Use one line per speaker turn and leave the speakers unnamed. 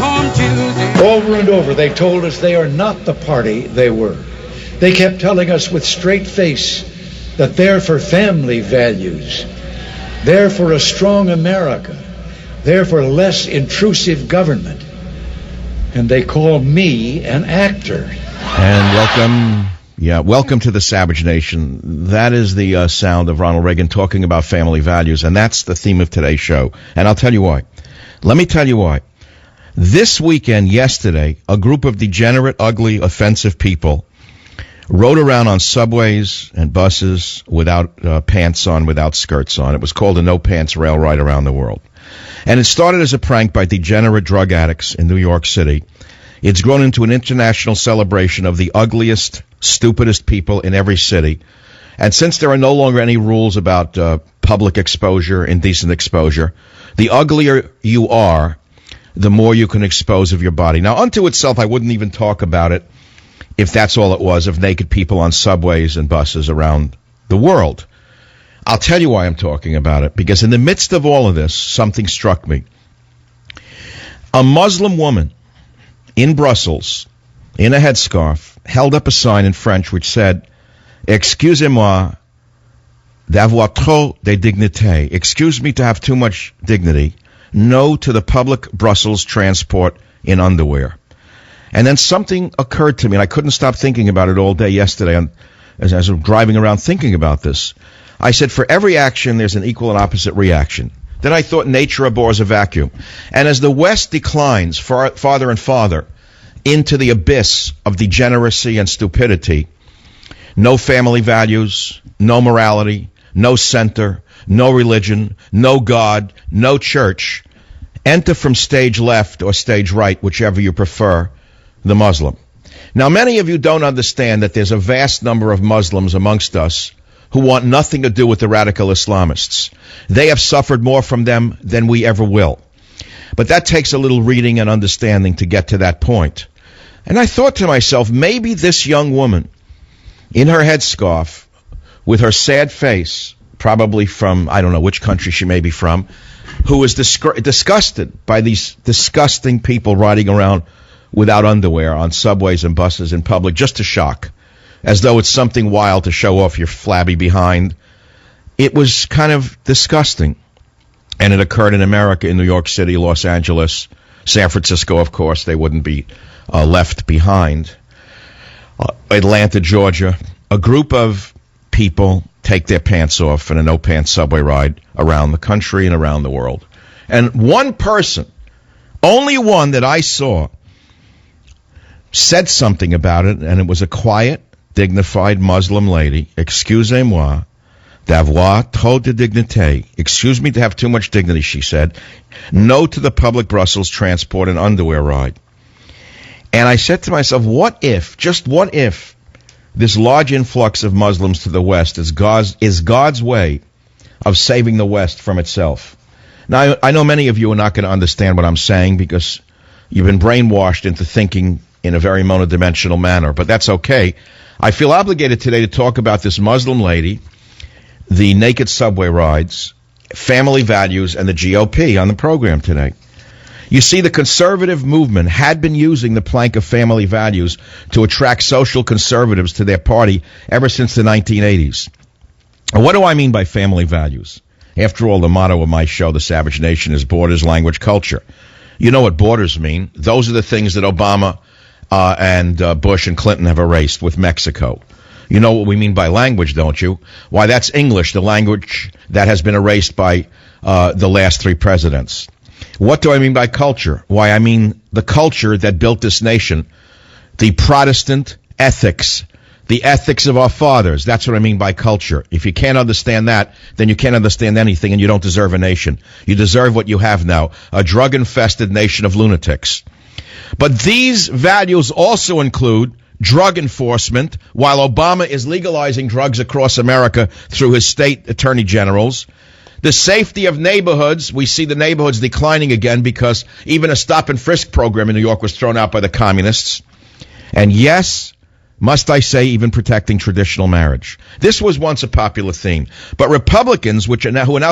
on Tuesday.
Over and over, they told us they are not the party they were. They kept telling us with straight face that they're for family values. They're for a strong America. They're for less intrusive government. And they call me an actor.
And welcome to the Savage Nation. That is the sound of Ronald Reagan talking about family values, and that's the theme of today's show. And I'll tell you why. Let me tell you why. This weekend, yesterday, a group of degenerate, ugly, offensive people rode around on subways and buses without pants on, without skirts on. It was called a no-pants rail ride around the world. And it started as a prank by degenerate drug addicts in New York City. It's grown into an international celebration of the ugliest, stupidest people in every city. And since there are no longer any rules about public exposure, indecent exposure, the uglier you are, the more you can expose of your body. Now, unto itself, I wouldn't even talk about it if that's all it was, of naked people on subways and buses around the world. I'll tell you why I'm talking about it, because in the midst of all of this, something struck me. A Muslim woman in Brussels, in a headscarf, held up a sign in French which said, "Excusez-moi d'avoir trop de dignité." Excuse me to have too much dignity. No to the public Brussels transport in underwear. And then something occurred to me, and I couldn't stop thinking about it all day yesterday as I was driving around thinking about this. I said, for every action, there's an equal and opposite reaction. Then I thought nature abhors a vacuum. And as the West declines farther and farther into the abyss of degeneracy and stupidity, no family values, no morality, no center, no religion, no God, no church, enter from stage left or stage right, whichever you prefer, the Muslim. Now, many of you don't understand that there's a vast number of Muslims amongst us who want nothing to do with the radical Islamists. They have suffered more from them than we ever will. But that takes a little reading and understanding to get to that point. And I thought to myself, maybe this young woman in her headscarf with her sad face, probably from, I don't know which country she may be from, who is disgusted by these disgusting people riding around without underwear on subways and buses in public, just to shock, as though it's something wild to show off your flabby behind. It was kind of disgusting. And it occurred in America, in New York City, Los Angeles, San Francisco, of course, they wouldn't be left behind. Atlanta, Georgia, a group of people take their pants off in a no-pants subway ride around the country and around the world. And one person, only one that I saw, said something about it, and it was a quiet, dignified Muslim lady. Excusez-moi d'avoir trop de dignité. Excuse me to have too much dignity, she said. No to the public Brussels transport and underwear ride. And I said to myself, what if, just what if, this large influx of Muslims to the West is God's way of saving the West from itself? Now, I know many of you are not going to understand what I'm saying because you've been brainwashed into thinking in a very monodimensional manner, but that's okay. I feel obligated today to talk about this Muslim lady, the naked subway rides, family values, and the GOP on the program today. You see, the conservative movement had been using the plank of family values to attract social conservatives to their party ever since the 1980s. And what do I mean by family values? After all, the motto of my show, The Savage Nation, is borders, language, culture. You know what borders mean. Those are the things that Obama and Bush and Clinton have erased with Mexico. You know what we mean by language, don't you? Why, that's English, the language that has been erased by the last three presidents. What do I mean by culture? Why, I mean the culture that built this nation, the Protestant ethics, the ethics of our fathers. That's what I mean by culture. If you can't understand that, then you can't understand anything, and you don't deserve a nation. You deserve what you have now, a drug-infested nation of lunatics. But these values also include drug enforcement, while Obama is legalizing drugs across America through his state attorney generals. The safety of neighborhoods. We see the neighborhoods declining again because even a stop-and-frisk program in New York was thrown out by the communists. And yes, must I say, even protecting traditional marriage. This was once a popular theme. But Republicans, who are now